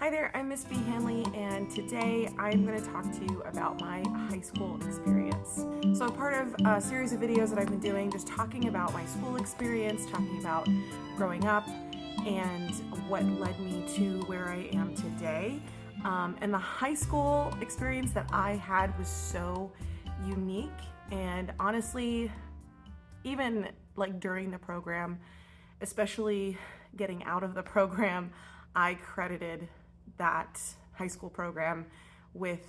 Hi there, I'm Miss B. Hanley, and today I'm going to talk to you about my high school experience. So, part of a series of videos that I've been doing, just talking about my school experience, talking about growing up, and what led me to where I am today. And the high school experience that I had was so unique, and honestly, even like during the program, especially getting out of the program, I credited that high school program with,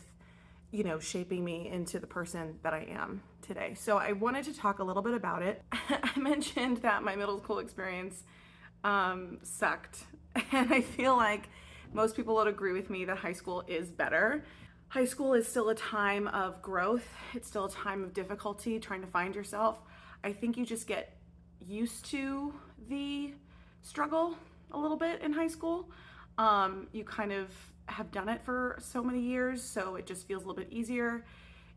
shaping me into the person that I am today. So I wanted to talk a little bit about it. I mentioned that my middle school experience sucked, and I feel like most people would agree with me that high school is better. High school is still a time of growth. It's still a time of difficulty, trying to find yourself. I think you just get used to the struggle a little bit in high school. You kind of have done it for so many years, so it just feels a little bit easier.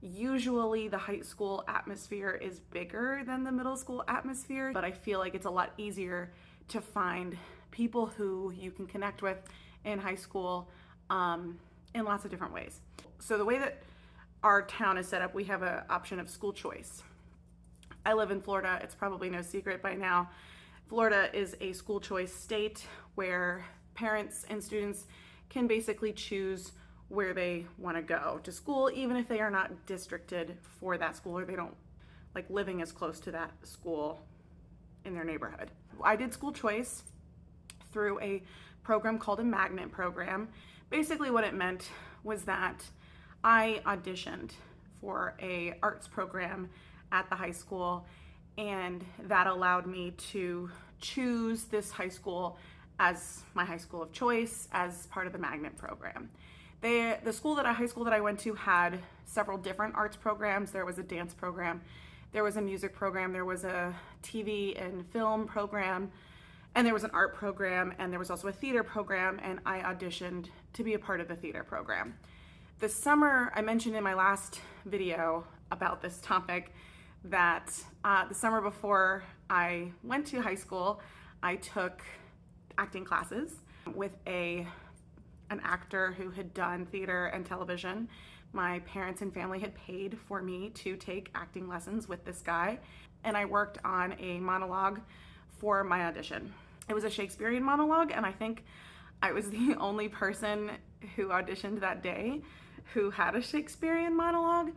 Usually the high school atmosphere is bigger than the middle school atmosphere, but I feel like it's a lot easier to find people who you can connect with in high school in lots of different ways. So the way that our town is set up, we have an option of school choice. I live in Florida. It's probably no secret by now. Florida is a school choice state where parents and students can basically choose where they want to go to school, even if they are not districted for that school or they don't like living as close to that school in their neighborhood. I did school choice through a program called a magnet program. Basically what it meant was that I auditioned for a arts program at the high school, and that allowed me to choose this high school as my high school of choice as part of the magnet program. The high school that I went to had several different arts programs. There was a dance program, there was a music program, there was a TV and film program, and there was an art program, and there was also a theater program, and I auditioned to be a part of the theater program. The summer, I mentioned in my last video about this topic that the summer before I went to high school, I took acting classes with an actor who had done theater and television. My parents and family had paid for me to take acting lessons with this guy, and I worked on a monologue for my audition. It was a Shakespearean monologue, and I think I was the only person who auditioned that day who had a Shakespearean monologue.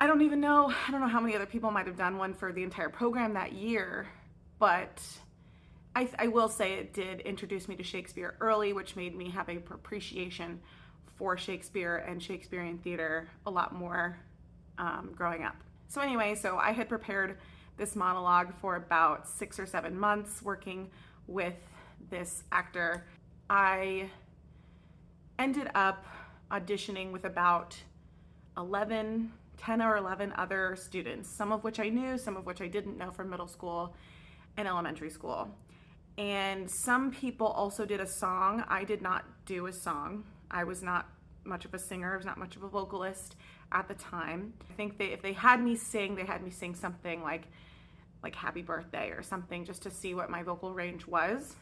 I don't know how many other people might have done one for the entire program that year, but I will say it did introduce me to Shakespeare early, which made me have a appreciation for Shakespeare and Shakespearean theater a lot more growing up. So anyway, so I had prepared this monologue for about 6 or 7 months working with this actor. I ended up auditioning with about 10 or 11 other students, some of which I knew, some of which I didn't know from middle school and elementary school. And some people also did a song. I did not do a song. I was not much of a singer. I was not much of a vocalist at the time. I think if they had me sing, something like Happy Birthday or something, just to see what my vocal range was.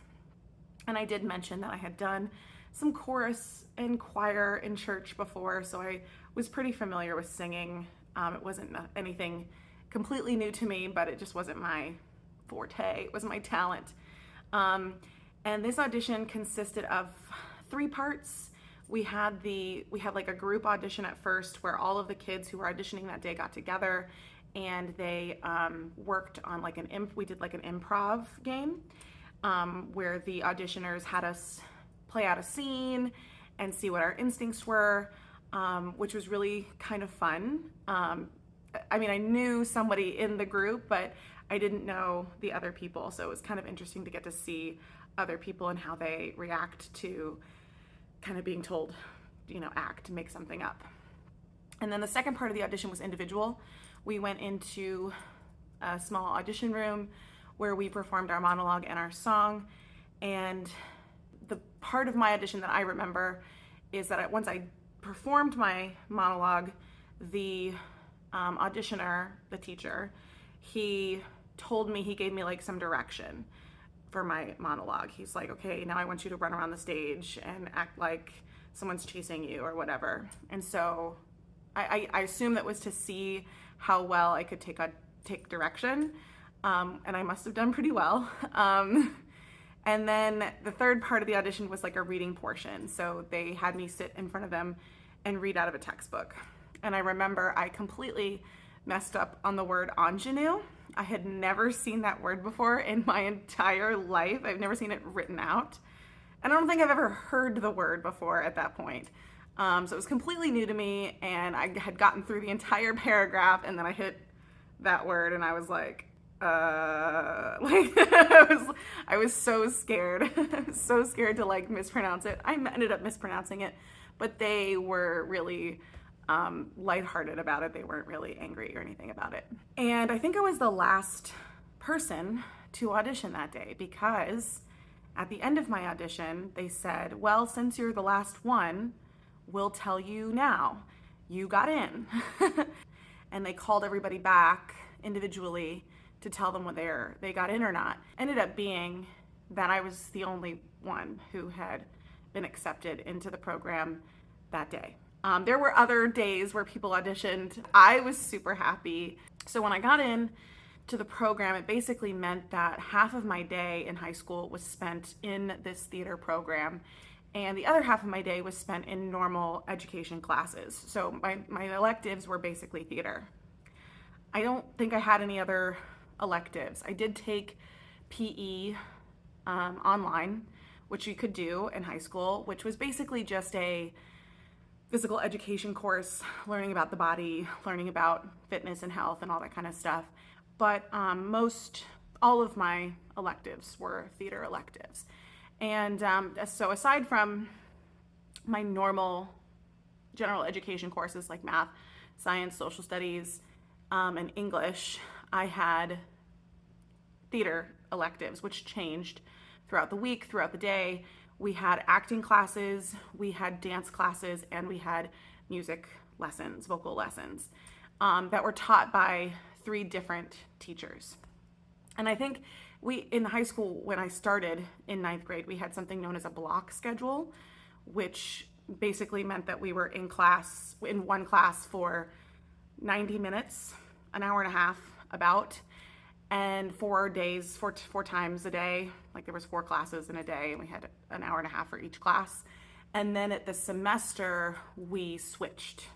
And I did mention that I had done some chorus and choir in church before, so I was pretty familiar with singing. It wasn't anything completely new to me, but it just wasn't my forte. It was my talent. And this audition consisted of 3 parts. We had like a group audition at first where all of the kids who were auditioning that day got together, and they worked on we did like an improv game where the auditioners had us play out a scene and see what our instincts were, which was really kind of fun. I knew somebody in the group, but I didn't know the other people, so it was kind of interesting to get to see other people and how they react to kind of being told, act, make something up. And then the second part of the audition was individual. We went into a small audition room where we performed our monologue and our song, and the part of my audition that I remember is that once I performed my monologue, the auditioner, the teacher, he gave me like some direction for my monologue. He's like, okay, now I want you to run around the stage and act like someone's chasing you or whatever. And so I assume that was to see how well I could take direction. And I must have done pretty well. And then the third part of the audition was like a reading portion. So they had me sit in front of them and read out of a textbook. And I remember I completely messed up on the word ingenue. I had never seen that word before in my entire life. I've never seen it written out. And I don't think I've ever heard the word before at that point. So it was completely new to me, and I had gotten through the entire paragraph, and then I hit that word, and I was like, I was so scared. So scared to like mispronounce it. I ended up mispronouncing it, but they were really lighthearted about it. They weren't really angry or anything about it. And I think I was the last person to audition that day, because at the end of my audition, they said, well, since you're the last one, we'll tell you now. You got in. And they called everybody back individually to tell them whether they got in or not. Ended up being that I was the only one who had been accepted into the program that day. There were other days where people auditioned. I was super happy. So when I got in to the program, it basically meant that half of my day in high school was spent in this theater program, and the other half of my day was spent in normal education classes. So my electives were basically theater. I don't think I had any other electives. I did take PE online, which you could do in high school, which was basically just a physical education course, learning about the body, learning about fitness and health and all that kind of stuff. But all of my electives were theater electives. And so aside from my normal general education courses like math, science, social studies, and English, I had theater electives, which changed throughout the week, throughout the day. We had acting classes, we had dance classes, and we had music lessons, vocal lessons, that were taught by 3 different teachers. And I think in high school, when I started in 9th grade, we had something known as a block schedule, which basically meant that we were in one class for 90 minutes, an hour and a half about, and 4 days, four times a day. Like there was 4 classes in a day, and we had an hour and a half for each class. And then at the semester, we switched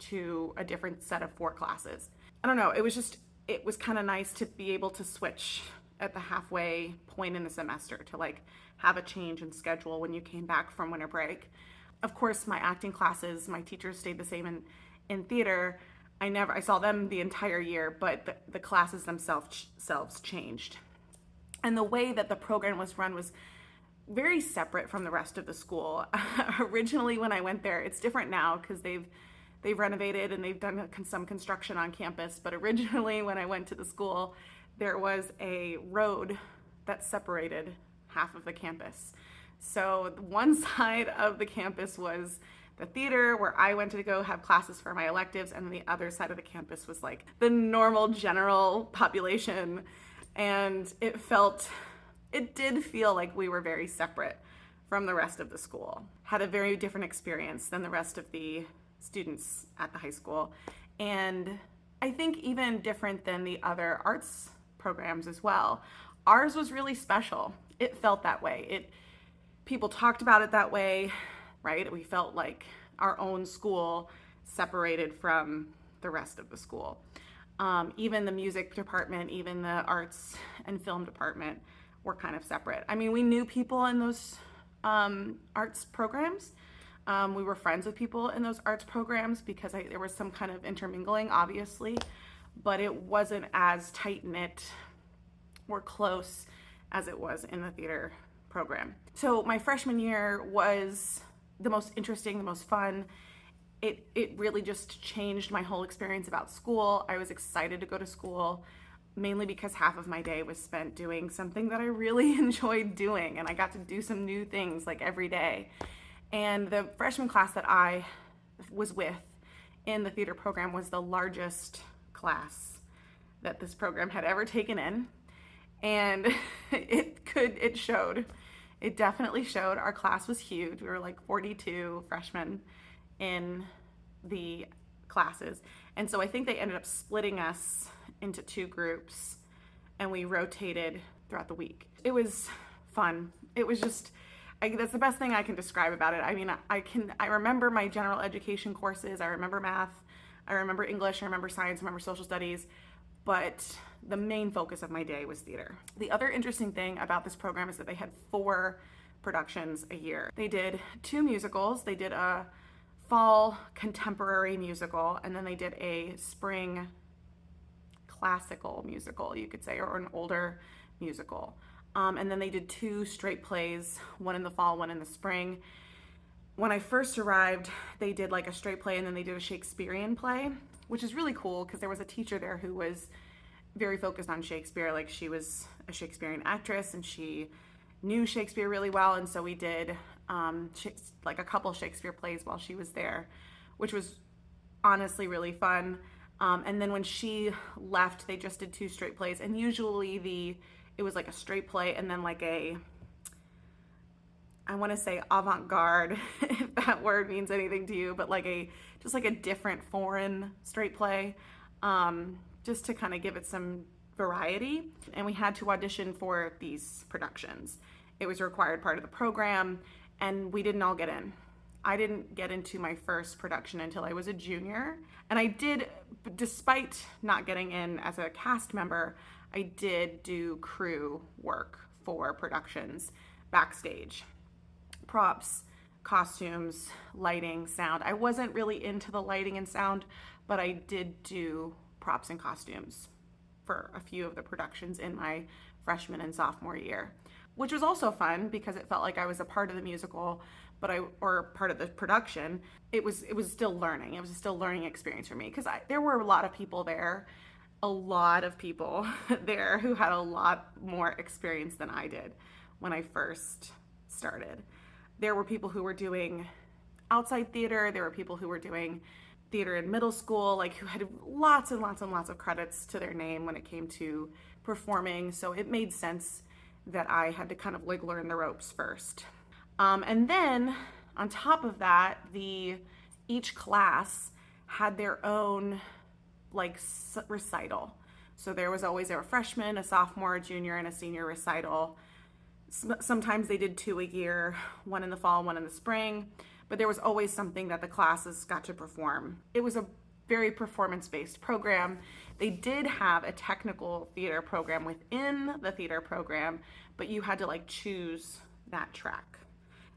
to a different set of 4 classes. I don't know, it was kind of nice to be able to switch at the halfway point in the semester, to like have a change in schedule when you came back from winter break. Of course, my acting classes, my teachers stayed the same in theater. I saw them the entire year, but the classes themselves changed. And the way that the program was run was very separate from the rest of the school. Originally, when I went there, it's different now because they've renovated and they've done some construction on campus. But originally, when I went to the school, there was a road that separated half of the campus. So one side of the campus was the theater, where I went to go have classes for my electives, and the other side of the campus was like the normal general population. And it did feel like we were very separate from the rest of the school. Had a very different experience than the rest of the students at the high school. And I think even different than the other arts programs as well. Ours was really special. It felt that way. People talked about it that way, right? We felt like our own school separated from the rest of the school. Even the music department, even the arts and film department were kind of separate. I mean, we knew people in those arts programs. We were friends with people in those arts programs because there was some kind of intermingling, obviously, but it wasn't as tight-knit or close as it was in the theater program. So my freshman year was the most interesting, the most fun. It really just changed my whole experience about school. I was excited to go to school, mainly because half of my day was spent doing something that I really enjoyed doing, and I got to do some new things like every day. And the freshman class that I was with in the theater program was the largest class that this program had ever taken in. And it showed. It definitely showed. Our class was huge. We were like 42 freshmen in the classes. And so I think they ended up splitting us into two groups and we rotated throughout the week. It was fun. It was just, that's the best thing I can describe about it. I mean, I remember my general education courses. I remember math. I remember English. I remember science. I remember social studies. But the main focus of my day was theater. The other interesting thing about this program is that they had 4 productions a year. They did 2 musicals. They did a fall contemporary musical, and then they did a spring classical musical, you could say, or an older musical. And then they did 2 straight plays, one in the fall, one in the spring. When I first arrived, they did like a straight play and then they did a Shakespearean play, which is really cool because there was a teacher there who was very focused on Shakespeare. Like, she was a Shakespearean actress and she knew Shakespeare really well. And so we did like a couple Shakespeare plays while she was there, which was honestly really fun. And then when she left, they just did 2 straight plays. And usually it was like a straight play and then like I want to say avant-garde, if that word means anything to you, but like just like a different foreign straight play, just to kind of give it some variety. And we had to audition for these productions. It was a required part of the program, and we didn't all get in. I didn't get into my first production until I was a junior, and I did, despite not getting in as a cast member, I did do crew work for productions backstage. Props, costumes, lighting, sound. I wasn't really into the lighting and sound, but I did do props and costumes for a few of the productions in my freshman and sophomore year, which was also fun because it felt like I was a part of the musical, or part of the production. It was still learning. It was still a learning experience for me because there were a lot of people there who had a lot more experience than I did when I first started. There were people who were doing outside theater. There were people who were doing theater in middle school, like who had lots and lots and lots of credits to their name when it came to performing. So it made sense that I had to kind of like learn the ropes first. And then on top of that, each class had their own like recital. So there was always a freshman, a sophomore, a junior, and a senior recital. Sometimes they did 2 a year, one in the fall, one in the spring, but there was always something that the classes got to perform. It was a very performance-based program. They did have a technical theater program within the theater program, but you had to like choose that track.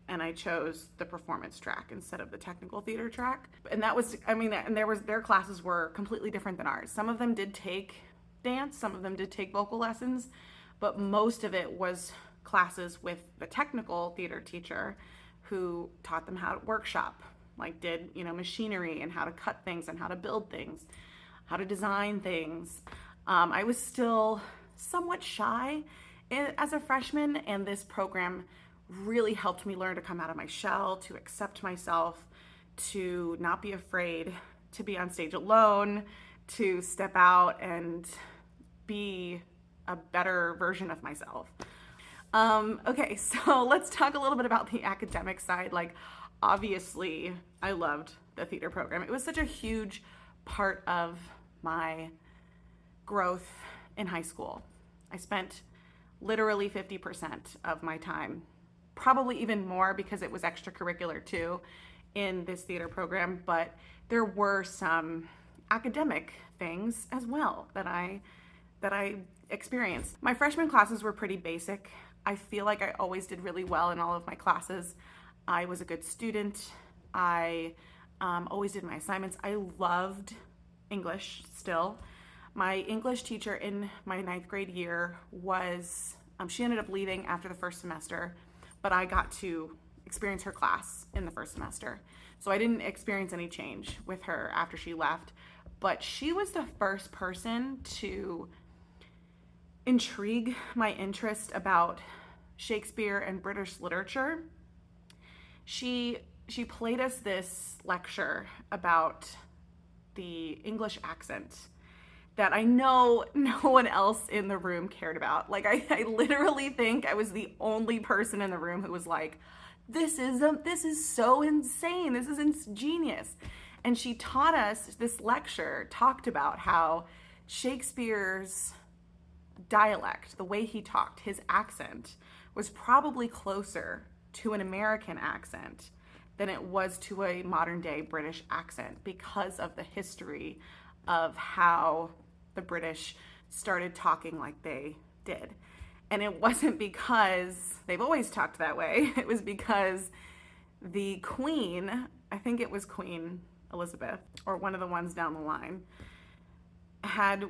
And I chose the performance track instead of the technical theater track. And that was, and their classes were completely different than ours. Some of them did take dance, some of them did take vocal lessons, but most of it was classes with the technical theater teacher who taught them how to workshop, like did, machinery and how to cut things and how to build things, how to design things. I was still somewhat shy as a freshman, and this program really helped me learn to come out of my shell, to accept myself, to not be afraid to be on stage alone, to step out and be a better version of myself. Okay, so let's talk a little bit about the academic side. Like, obviously, I loved the theater program. It was such a huge part of my growth in high school. I spent literally 50% of my time, probably even more because it was extracurricular too, in this theater program, but there were some academic things as well that I experienced. My freshman classes were pretty basic. I feel like I always did really well in all of my classes. I was a good student. I always did my assignments. I loved English still. My English teacher in my 9th grade year was, she ended up leaving after the first semester, but I got to experience her class in the first semester. So I didn't experience any change with her after she left, but she was the first person to intrigue my interest about Shakespeare and British literature. She played us this lecture about the English accent, that I know no one else in the room cared about. Like I literally think I was the only person in the room who was like, this is so insane. This is genius. And she taught us, this lecture talked about how Shakespeare's dialect, the way he talked, his accent, was probably closer to an American accent than it was to a modern day British accent because of the history of how the British started talking like they did. And it wasn't because they've always talked that way. It was because the Queen, I think it was Queen Elizabeth, or one of the ones down the line,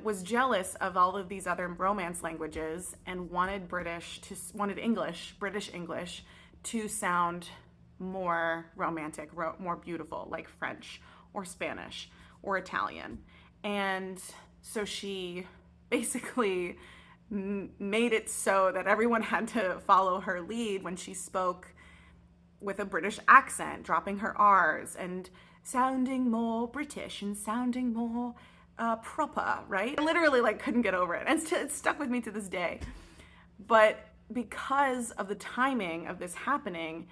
was jealous of all of these other Romance languages and wanted British English to sound more romantic, more beautiful, like French or Spanish or Italian. And so she basically made it so that everyone had to follow her lead when she spoke with a British accent, dropping her R's and sounding more British and sounding more proper, right? I literally like couldn't get over it, and it's stuck with me to this day. But because of the timing of this happening,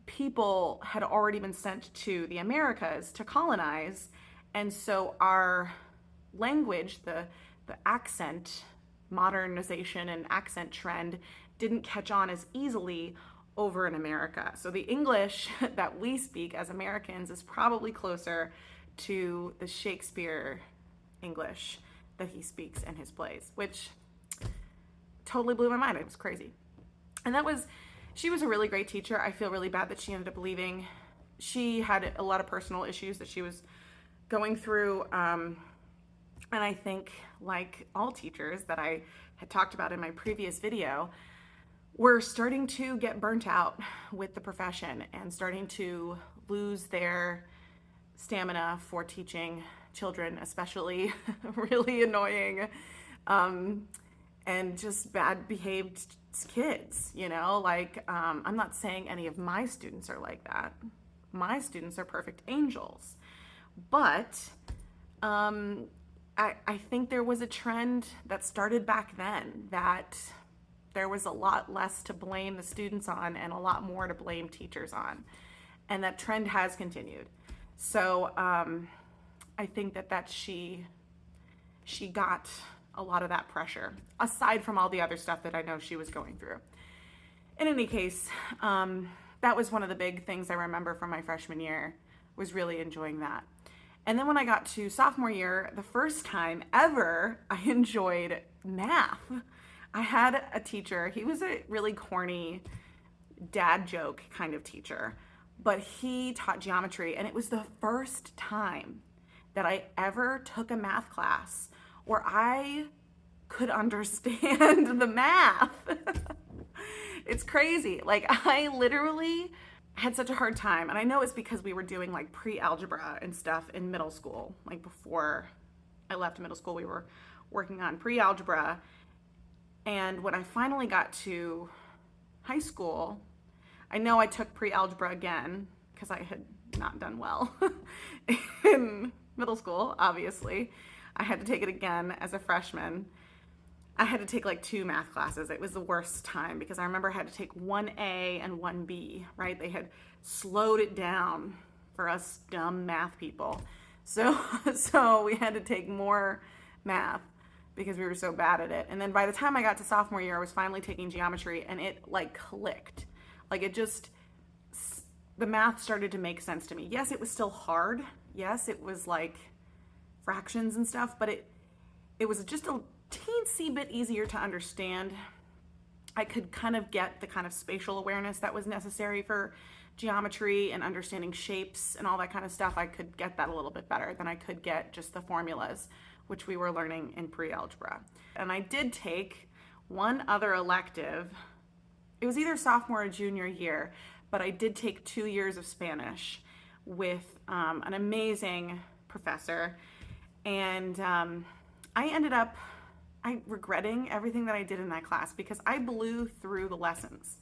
people had already been sent to the Americas to colonize, and so our language, the accent modernization and accent trend didn't catch on as easily over in America. So the English that we speak as Americans is probably closer to the Shakespeare English that he speaks in his plays, which totally blew my mind. It was crazy. And she was a really great teacher. I feel really bad that she ended up leaving. She had a lot of personal issues that she was going through. And I think, like all teachers that I had talked about in my previous video, were starting to get burnt out with the profession and starting to lose their stamina for teaching children, especially really annoying and just bad behaved kids, you know? Like, I'm not saying any of my students are like that. My students are perfect angels. But I think there was a trend that started back then that there was a lot less to blame the students on and a lot more to blame teachers on. And that trend has continued. So I think that she got a lot of that pressure, aside from all the other stuff that I know she was going through. In any case, that was one of the big things I remember from my freshman year, was really enjoying that. And then when I got to sophomore year, the first time ever I enjoyed math. I had a teacher, he was a really corny dad joke kind of teacher, but he taught geometry, and it was the first time that I ever took a math class where I could understand the math. It's crazy. Like, I literally had such a hard time, and I know it's because we were doing like pre-algebra and stuff in middle school. Like, before I left middle school, we were working on pre-algebra, and when I finally got to high school, I know I took pre-algebra again because I had not done well in middle school, obviously. I had to take it again as a freshman. I had to take like 2 math classes. It was the worst time because I remember I had to take 1A and 1B, right? They had slowed it down for us dumb math people. So we had to take more math because we were so bad at it. And then by the time I got to sophomore year, I was finally taking geometry, and it like clicked. Like, the math started to make sense to me. Yes, it was still hard. Yes, it was like fractions and stuff, but it was just a teensy bit easier to understand. I could kind of get the kind of spatial awareness that was necessary for geometry and understanding shapes and all that kind of stuff. I could get that a little bit better than I could get just the formulas, which we were learning in pre-algebra. And I did take one other elective. It was either sophomore or junior year, but I did take 2 years of Spanish with an amazing professor. And I ended up regretting everything that I did in that class because I blew through the lessons.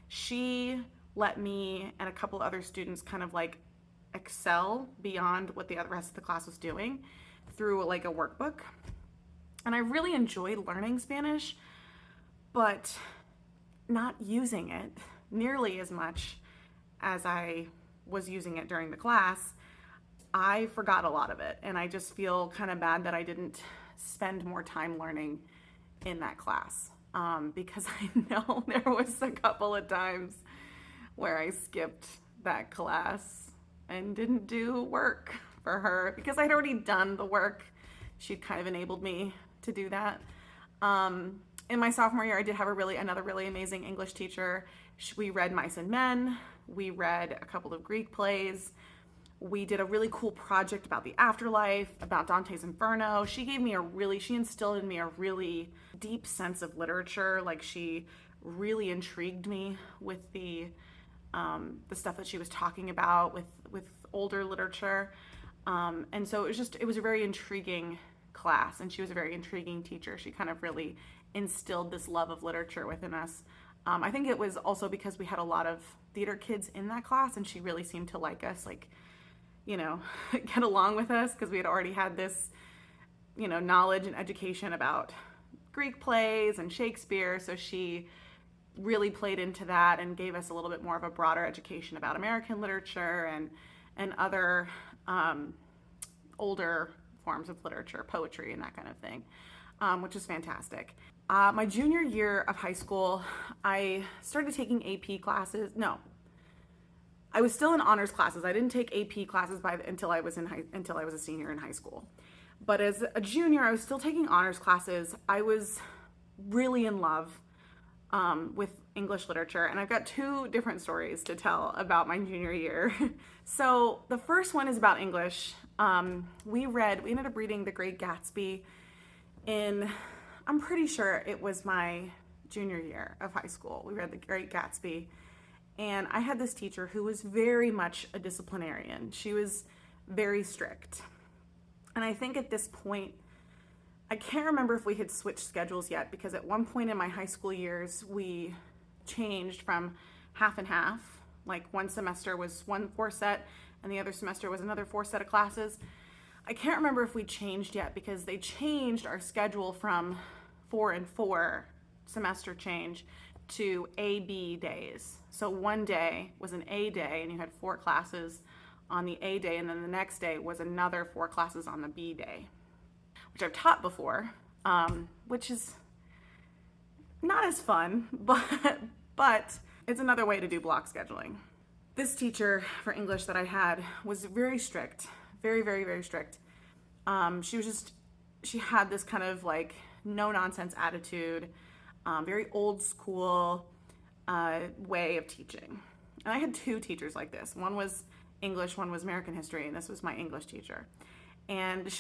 She let me and a couple other students kind of like excel beyond what the rest of the class was doing through like a workbook. And I really enjoyed learning Spanish, but not using it nearly as much as I was using it during the class. I forgot a lot of it, and I just feel kind of bad that I didn't spend more time learning in that class, because I know there was a couple of times where I skipped that class and didn't do work for her because I'd already done the work. She'd kind of enabled me to do that. In my sophomore year, I did have another really amazing English teacher. We read Mice and Men. We read a couple of Greek plays. We did a really cool project about the afterlife, about Dante's Inferno. She instilled in me a really deep sense of literature. Like, she really intrigued me with the stuff that she was talking about with older literature. And so it was a very intriguing class, and she was a very intriguing teacher. She kind of really instilled this love of literature within us. I think it was also because we had a lot of theater kids in that class, and she really seemed to like us, get along with us, because we had already had this, knowledge and education about Greek plays and Shakespeare. So she really played into that and gave us a little bit more of a broader education about American literature and other older forms of literature, poetry, and that kind of thing, which is fantastic. My junior year of high school, I started taking AP classes. No, I was still in honors classes. I didn't take AP classes until I was a senior in high school. But as a junior, I was still taking honors classes. I was really in love with English literature, and I've got two different stories to tell about my junior year. So the first one is about English. We ended up reading The Great Gatsby I'm pretty sure it was my junior year of high school. We read The Great Gatsby, and I had this teacher who was very much a disciplinarian. She was very strict. And I think at this point, I can't remember if we had switched schedules yet, because at one point in my high school years, we changed from half and half. Like, one semester was one 4-set and the other semester was another 4-set of classes. I can't remember if we changed yet, because they changed our schedule from 4 and 4 semester change to A-B days. So one day was an A day, and you had 4 classes on the A day, and then the next day was another 4 classes on the B day, which I've taught before, which is not as fun, but it's another way to do block scheduling. This teacher for English that I had was very strict, very, very, very strict. She had this kind of like no nonsense attitude, very old school way of teaching. And I had 2 teachers like this. One was English, one was American history, and this was my English teacher. And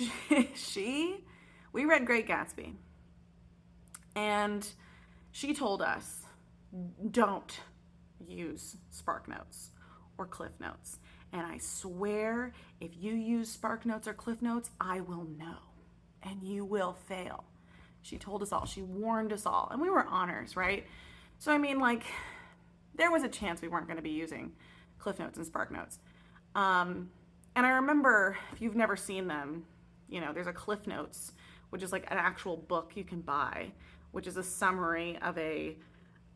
we read Great Gatsby, and she told us, don't use Spark Notes or Cliff Notes. And I swear, if you use Spark Notes or Cliff Notes, I will know, and you will fail. She told us all. She warned us all. And we were honors, right? So, I mean, like, there was a chance we weren't going to be using Cliff Notes and Spark Notes. And I remember, if you've never seen them, there's a Cliff Notes, which is like an actual book you can buy, which is a summary of a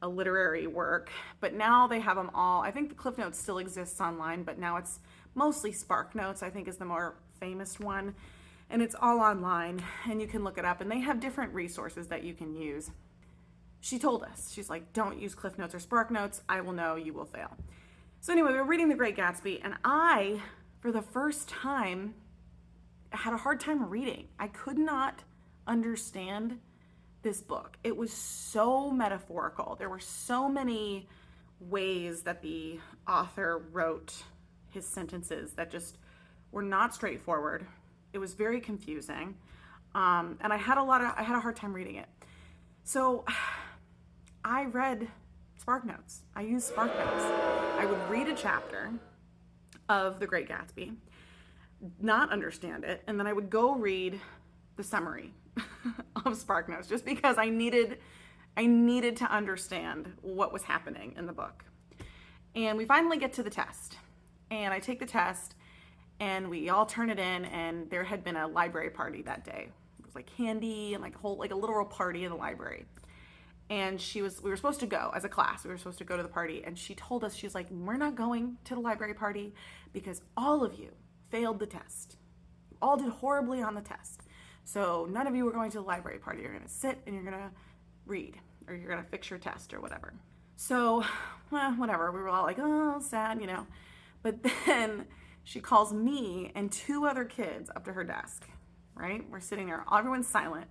literary work. But now they have them all. I think the Cliff Notes still exists online, but now it's mostly Spark Notes, I think, is the more famous one. And it's all online, and you can look it up, and they have different resources that you can use. She told us, she's like, don't use Cliff Notes or Spark Notes. I will know, you will fail. So anyway, we were reading The Great Gatsby, and I, for the first time, had a hard time reading. I could not understand this book. It was so metaphorical. There were so many ways that the author wrote his sentences that just were not straightforward. It was very confusing, and I had a hard time reading it. So I read Spark Notes. I used Spark Notes. I would read a chapter of The Great Gatsby, not understand it, and then I would go read the summary of Spark Notes, just because I needed to understand what was happening in the book. And we finally get to the test, and I take the test, and we all turn it in, and there had been a library party that day. was like candy and like a literal party in the library. And we were supposed to go as a class. We were supposed to go to the party. And she told us, she's like, we're not going to the library party because all of you failed the test. You all did horribly on the test. So none of you are going to the library party. You're going to sit and you're going to read, or you're going to fix your test or whatever. So, well, whatever. We were all like, oh, sad, you know. But then she calls me and two other kids up to her desk, right? We're sitting there. Everyone's silent.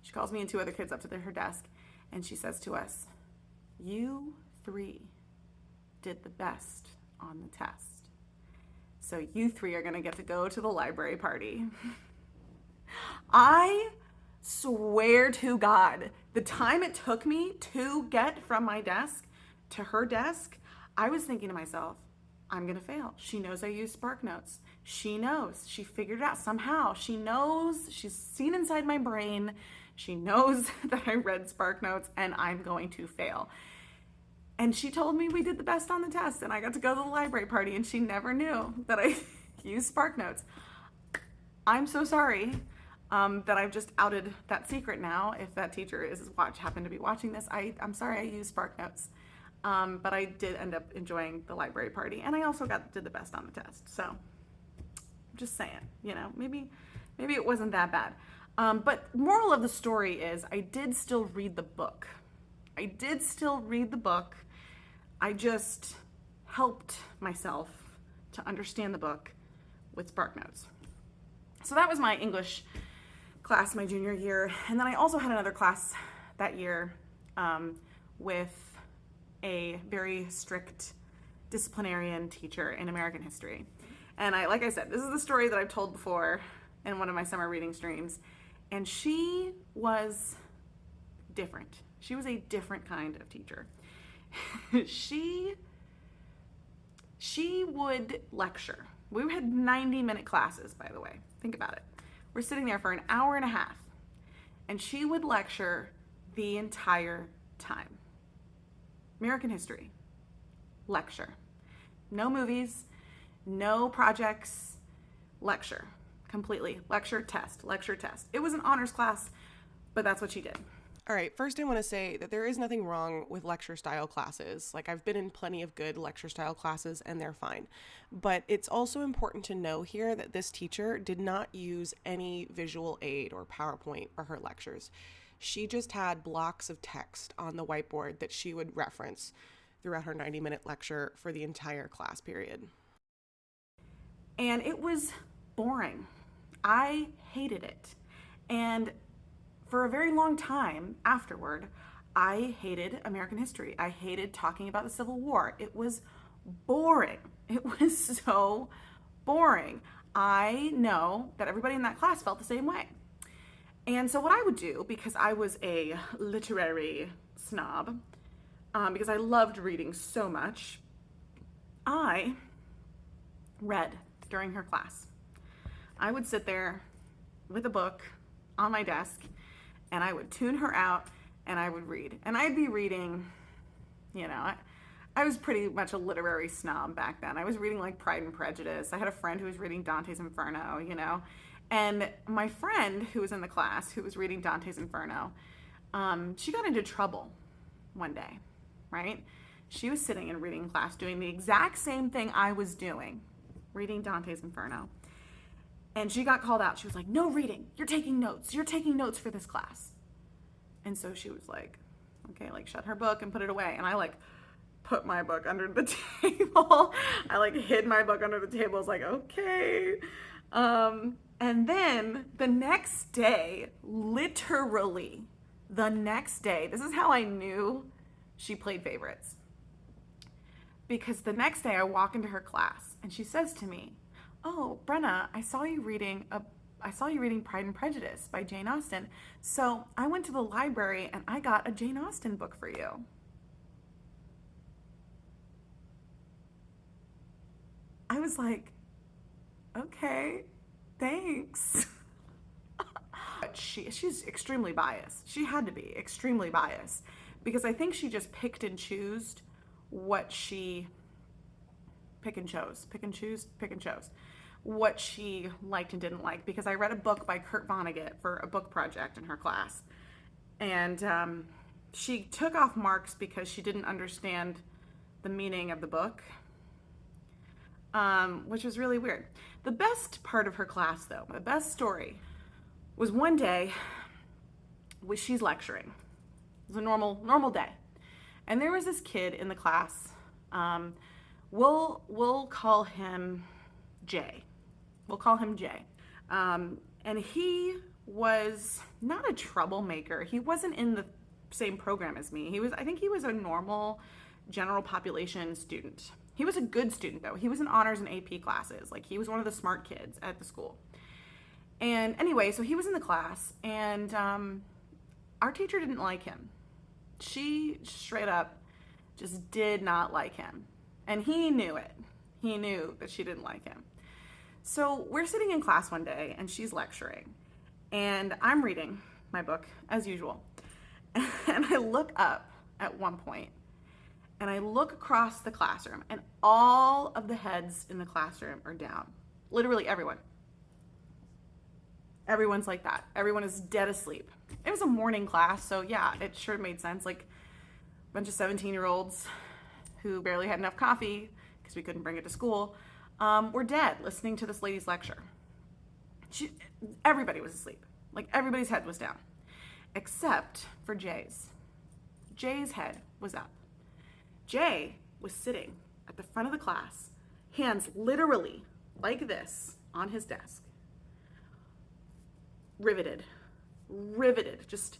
She calls me and two other kids up to her desk. And she says to us, you three did the best on the test. So you three are going to get to go to the library party. I swear to God, the time it took me to get from my desk to her desk, I was thinking to myself, I'm going to fail. She knows I use SparkNotes. She knows. She figured it out somehow. She knows. She's seen inside my brain. She knows that I read SparkNotes and I'm going to fail. And she told me we did the best on the test and I got to go to the library party, and she never knew that I used SparkNotes. I'm so sorry that I've just outed that secret now. If that teacher happened to be watching this, I'm sorry I used SparkNotes. But I did end up enjoying the library party, and I also did the best on the test. So just saying, you know, maybe it wasn't that bad. But moral of the story is I did still read the book. I just helped myself to understand the book with SparkNotes. So that was my English class my junior year. And then I also had another class that year with a very strict disciplinarian teacher in American history. And like I said, this is the story that I've told before in one of my summer reading streams. And she was different. She was a different kind of teacher. She would lecture. We had 90-minute classes, by the way. Think about it. We're sitting there for an hour and a half, and she would lecture the entire time. American history. Lecture. No movies, no projects, lecture. Completely. Lecture, test. It was an honors class, but that's what she did. All right, first I want to say that there is nothing wrong with lecture style classes. Like, I've been in plenty of good lecture style classes and they're fine. But it's also important to know here that this teacher did not use any visual aid or PowerPoint for her lectures. She just had blocks of text on the whiteboard that she would reference throughout her 90-minute lecture for the entire class period. And it was boring. I hated it. And for a very long time afterward, I hated American history. I hated talking about the Civil War. It was boring. It was so boring. I know that everybody in that class felt the same way. And so what I would do, because I was a literary snob, because I loved reading so much, I read during her class. I would sit there with a book on my desk, and I would tune her out, and I would read. And I'd be reading, you know, I was pretty much a literary snob back then. I was reading like Pride and Prejudice. I had a friend who was reading Dante's Inferno, you know. And my friend who was in the class, who was reading Dante's Inferno, she got into trouble one day, right? She was sitting in reading class doing the exact same thing I was doing, reading Dante's Inferno. And she got called out. She was like, no reading. You're taking notes. You're taking notes for this class. And so she was like, okay, like shut her book and put it away. And I like put my book under the table. I like hid my book under the table. I was like, okay. And then the next day, literally the next day, this is how I knew she played favorites. Because the next day I walk into her class and she says to me, oh, Brenna, I saw you reading Pride and Prejudice by Jane Austen. So I went to the library and I got a Jane Austen book for you. I was like, okay, thanks. But she's extremely biased. She had to be extremely biased because I think she just picked and chose what she pick and chose what she liked and didn't like, because I read a book by Kurt Vonnegut for a book project in her class. And she took off marks because she didn't understand the meaning of the book, which was really weird. The best part of her class, though, the best story, was one day when she's lecturing. It was a normal day. And there was this kid in the class. We'll call him Jay. We'll call him Jay. And he was not a troublemaker. He wasn't in the same program as me. I think he was a normal general population student. He was a good student, though. He was in honors and AP classes. Like, he was one of the smart kids at the school. And anyway, so he was in the class, and our teacher didn't like him. She straight up just did not like him. And he knew it. He knew that she didn't like him. So we're sitting in class one day, and she's lecturing. And I'm reading my book, as usual. And I look up at one point, and I look across the classroom, and all of the heads in the classroom are down. Literally everyone. Everyone's like that. Everyone is dead asleep. It was a morning class, so yeah, it sure made sense. Like a bunch of 17-year-olds who barely had enough coffee because we couldn't bring it to school were dead listening to this lady's lecture. Everybody was asleep. Like, everybody's head was down, except for Jay's. Jay's head was up. Jay was sitting at the front of the class, hands literally like this on his desk, riveted, just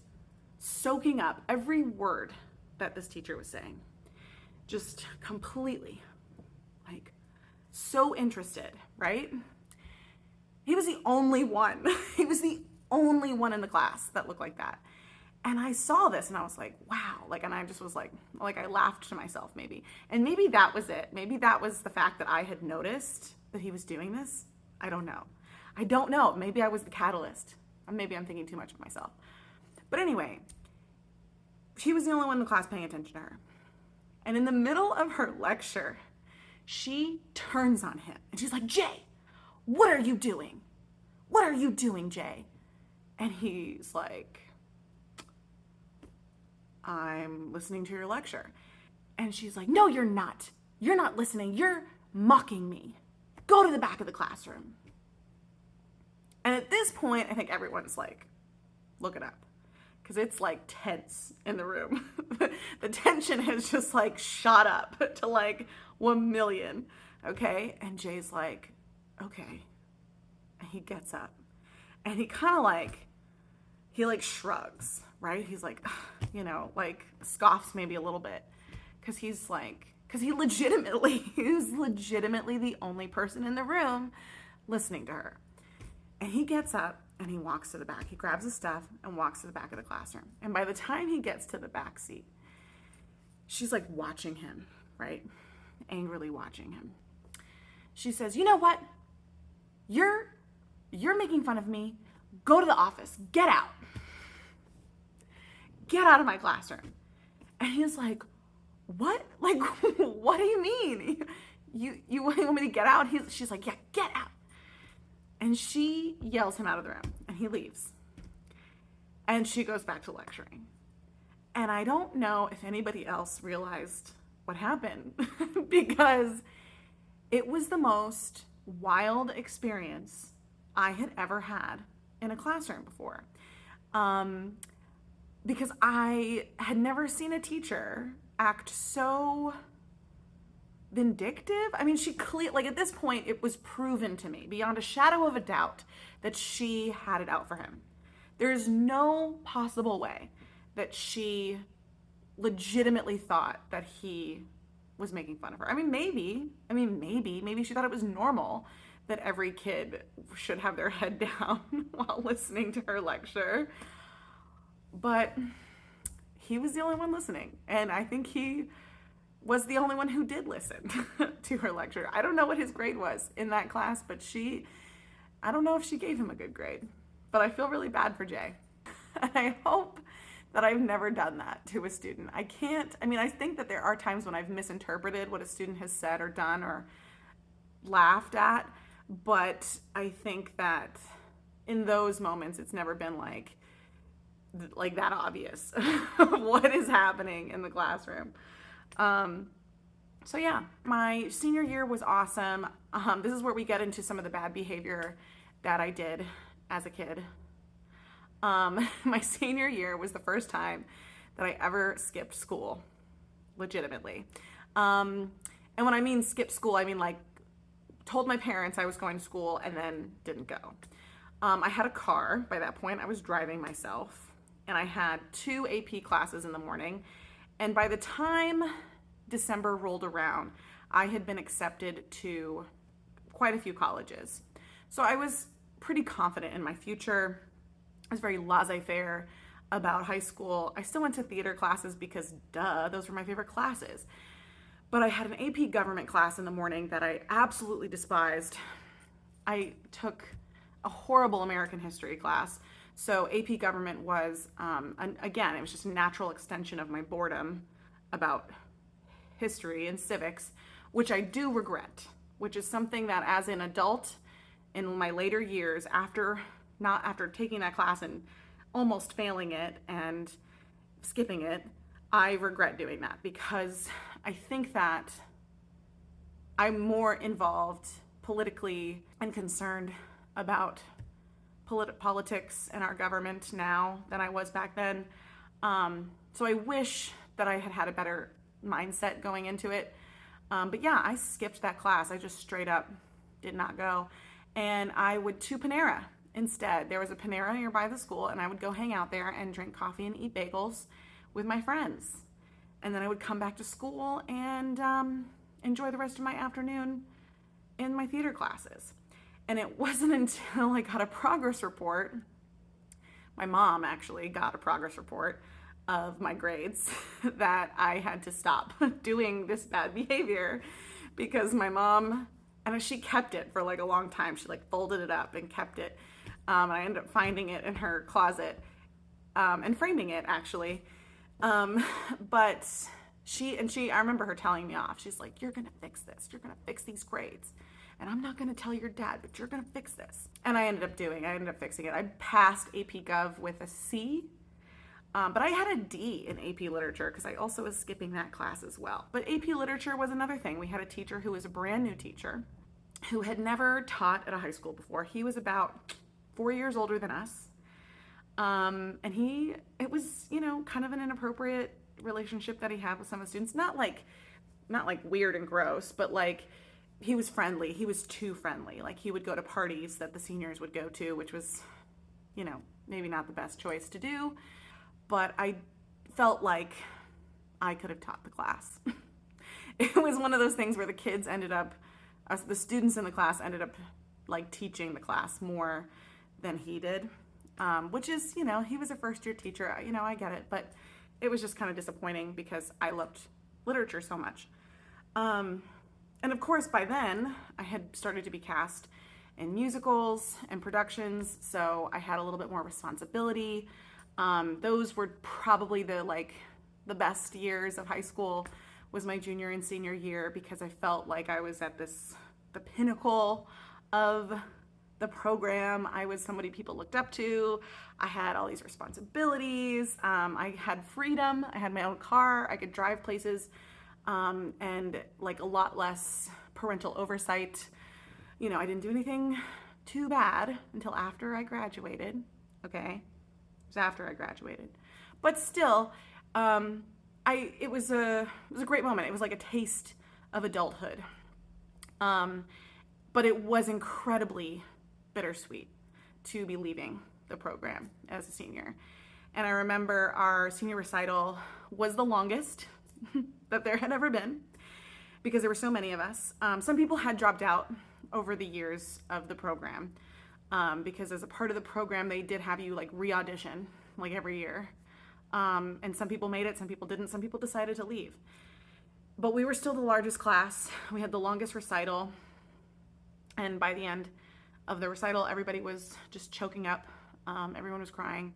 soaking up every word that this teacher was saying, just completely, like, so interested, right? He was the only one. He was the only one in the class that looked like that. And I saw this and I was like, wow. Like, and I just was like I laughed to myself maybe. And maybe that was it. Maybe that was the fact that I had noticed that he was doing this. I don't know. Maybe I was the catalyst. Or maybe I'm thinking too much of myself. But anyway, he was the only one in the class paying attention to her. And in the middle of her lecture, she turns on him and she's like, Jay, what are you doing? What are you doing, Jay? And he's like, I'm listening to your lecture. And she's like, no, you're not. You're not listening. You're mocking me. Go to the back of the classroom. And at this point, I think everyone's like, look it up. Because it's like tense in the room. The tension has just like shot up to like 1,000,000. Okay? And Jay's like, okay. And he gets up. And he kind of like, he like shrugs, right? He's like, like scoffs maybe a little bit. Because he's like, he was legitimately the only person in the room listening to her. And he gets up and he walks to the back. He grabs his stuff and walks to the back of the classroom. And by the time he gets to the back seat, she's like watching him, right? Angrily watching him. She says, you know what? You're making fun of me. Go to the office. Get out. Get out of my classroom. And he's like, what? Like, what do you mean? You want me to get out? She's like, yeah, get out. And she yells him out of the room, and he leaves. And she goes back to lecturing. And I don't know if anybody else realized what happened because it was the most wild experience I had ever had in a classroom before. Because I had never seen a teacher act so vindictive. I mean, at this point, it was proven to me beyond a shadow of a doubt that she had it out for him. There's no possible way that she legitimately thought that he was making fun of her. Maybe she thought it was normal that every kid should have their head down while listening to her lecture. But he was the only one listening. And I think he was the only one who did listen to her lecture. I don't know what his grade was in that class, but I don't know if she gave him a good grade. But I feel really bad for Jay. And I hope that I've never done that to a student. I think that there are times when I've misinterpreted what a student has said or done or laughed at. But I think that in those moments, it's never been like that obvious of what is happening in the classroom. So yeah, my senior year was awesome. This is where we get into some of the bad behavior that I did as a kid. My senior year was the first time that I ever skipped school, legitimately. And when I mean skip school, I mean like told my parents I was going to school and then didn't go. I had a car by that point. I was driving myself, and I had 2 AP classes in the morning. And by the time December rolled around, I had been accepted to quite a few colleges. So I was pretty confident in my future. I was very laissez-faire about high school. I still went to theater classes because, duh, those were my favorite classes. But I had an AP government class in the morning that I absolutely despised. I took a horrible American history class. So AP government was, again, it was just a natural extension of my boredom about history and civics, which I do regret, which is something that as an adult in my later years, after taking that class and almost failing it and skipping it, I regret doing that because I think that I'm more involved politically and concerned about politics and our government now than I was back then. So I wish that I had a better mindset going into it. But yeah, I skipped that class. I just straight up did not go. And I would to Panera instead. There was a Panera nearby the school, and I would go hang out there and drink coffee and eat bagels with my friends. And then I would come back to school and enjoy the rest of my afternoon in my theater classes. And it wasn't until I got a progress report, my mom actually got a progress report of my grades, that I had to stop doing this bad behavior because my mom, and she kept it for like a long time. She like folded it up and kept it. And I ended up finding it in her closet and framing it actually. But I remember her telling me off. She's like, "You're going to fix this. You're going to fix these grades. And I'm not going to tell your dad, but you're going to fix this." And I ended up fixing it. I passed AP Gov with a C. But I had a D in AP Literature because I also was skipping that class as well. But AP Literature was another thing. We had a teacher who was a brand new teacher who had never taught at a high school before. He was about 4 years older than us. And it was, kind of an inappropriate relationship that he had with some of the students. Not like weird and gross, but like he was friendly. He was too friendly. Like he would go to parties that the seniors would go to, which was, maybe not the best choice to do. But I felt like I could have taught the class. It was one of those things where the students in the class ended up like teaching the class more than he did, which is, he was a first year teacher. I get it, but it was just kind of disappointing because I loved literature so much. And of course, by then I had started to be cast in musicals and productions, so I had a little bit more responsibility. Those were probably the best years of high school was my junior and senior year because I felt like I was at the pinnacle of the program. I was somebody people looked up to. I had all these responsibilities. I had freedom. I had my own car. I could drive places, and like a lot less parental oversight. I didn't do anything too bad until after I graduated. Okay. After I graduated, but still, it was a great moment. It was like a taste of adulthood, but it was incredibly bittersweet to be leaving the program as a senior. And I remember our senior recital was the longest that there had ever been because there were so many of us. Some people had dropped out over the years of the program. Because as a part of the program, they did have you like re-audition like every year. And some people made it, some people didn't, some people decided to leave. But we were still the largest class. We had the longest recital. And by the end of the recital, everybody was just choking up. Everyone was crying.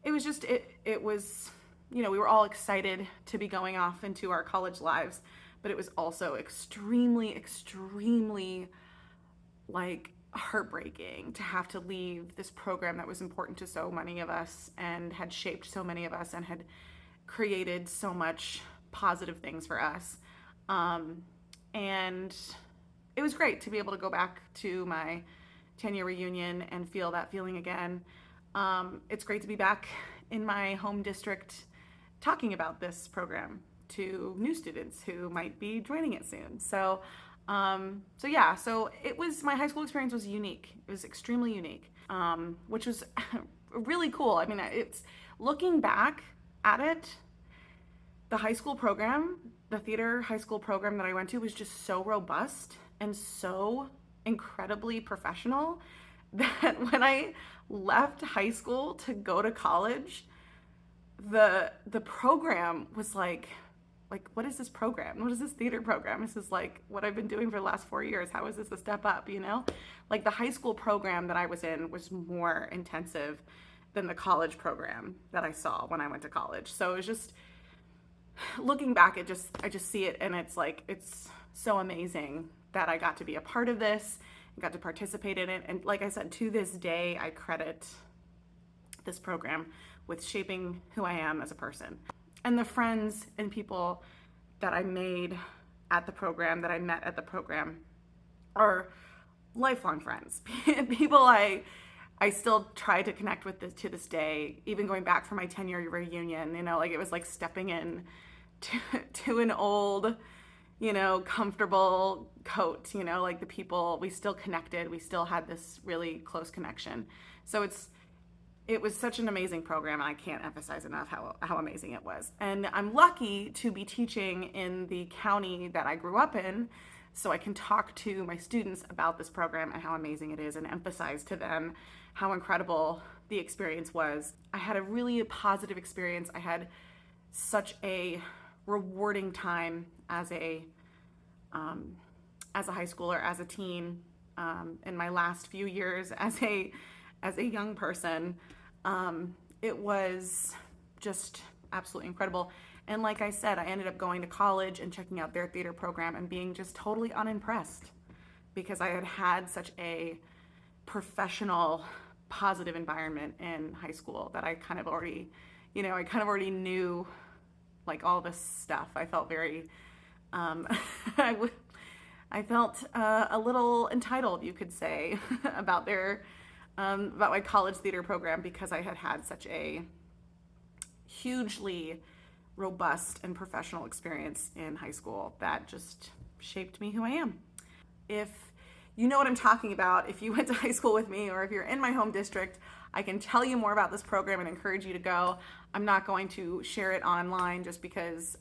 It was just, it was, we were all excited to be going off into our college lives, but it was also extremely, extremely like heartbreaking to have to leave this program that was important to so many of us and had shaped so many of us and had created so much positive things for us. And it was great to be able to go back to my 10-year reunion and feel that feeling again. It's great to be back in my home district talking about this program to new students who might be joining it soon. So it was, my high school experience was unique. It was extremely unique, which was really cool. I mean, it's looking back at it, the high school program, the theater high school program that I went to was just so robust and so incredibly professional that when I left high school to go to college, the program was like, what is this program? What is this theater program? This is like what I've been doing for the last 4 years. How is this a step up, you know? Like the high school program that I was in was more intensive than the college program that I saw when I went to college. So it was just, looking back, I just see it, and it's like, it's so amazing that I got to be a part of this and got to participate in it. And like I said, to this day, I credit this program with shaping who I am as a person. And the friends and people that I made at the program, that I met at the program, are lifelong friends. People I still try to connect with to this day, even going back for my 10-year reunion, you know, like it was like stepping in to an old, you know, comfortable coat, you know, like the people, we still connected, we still had this really close connection. So it was such an amazing program, and I can't emphasize enough how amazing it was. And I'm lucky to be teaching in the county that I grew up in, so I can talk to my students about this program and how amazing it is, and emphasize to them how incredible the experience was. I had a really positive experience. I had such a rewarding time as a high schooler, as a teen, in my last few years as a young person. It was just absolutely incredible. And like I said, I ended up going to college and checking out their theater program and being just totally unimpressed, because I had such a professional, positive environment in high school that I kind of already knew like all this stuff. I felt very, I felt a little entitled, you could say, about about my college theater program, because I had such a hugely robust and professional experience in high school that just shaped me who I am. If you know what I'm talking about, if you went to high school with me, or if you're in my home district, I can tell you more about this program and encourage you to go. I'm not going to share it online just because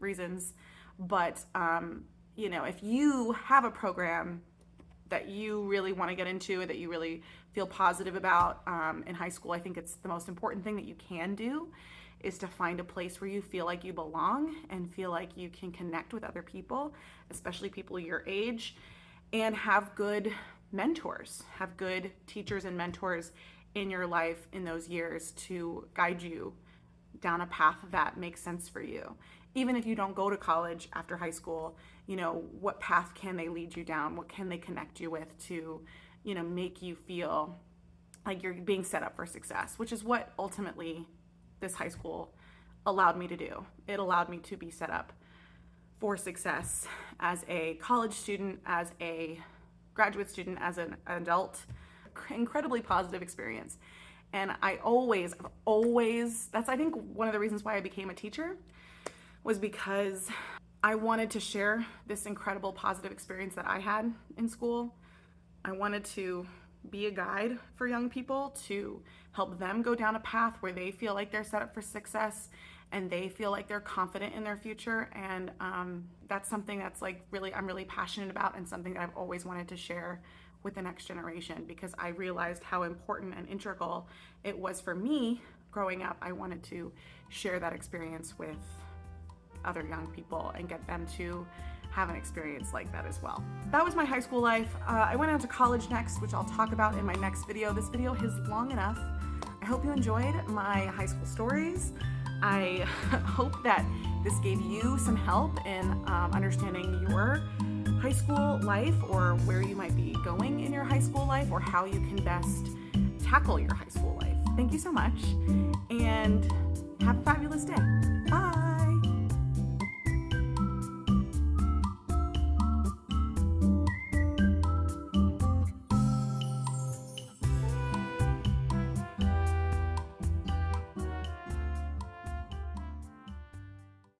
reasons, but you know, if you have a program that you really want to get into, that you really feel positive about in high school, I think it's the most important thing that you can do, is to find a place where you feel like you belong and feel like you can connect with other people, especially people your age, and have good mentors, have good teachers and mentors in your life in those years to guide you down a path that makes sense for you. Even if you don't go to college after high school, you know, what path can they lead you down? What can they connect you with to, you know, make you feel like you're being set up for success, which is what ultimately this high school allowed me to do. It allowed me to be set up for success as a college student, as a graduate student, as an adult. Incredibly positive experience. And I've always, that's I think one of the reasons why I became a teacher, was because I wanted to share this incredible positive experience that I had in school. I wanted to be a guide for young people, to help them go down a path where they feel like they're set up for success and they feel like they're confident in their future. And that's something that's like I'm really passionate about, and something that I've always wanted to share with the next generation, because I realized how important and integral it was for me growing up. I wanted to share that experience with other young people and get them to have an experience like that as well. That was my high school life. I went on to college next, which I'll talk about in my next video. This video is long enough. I hope you enjoyed my high school stories. I hope that this gave you some help in understanding your high school life, or where you might be going in your high school life, or how you can best tackle your high school life. Thank you so much, and have a fabulous day. Bye.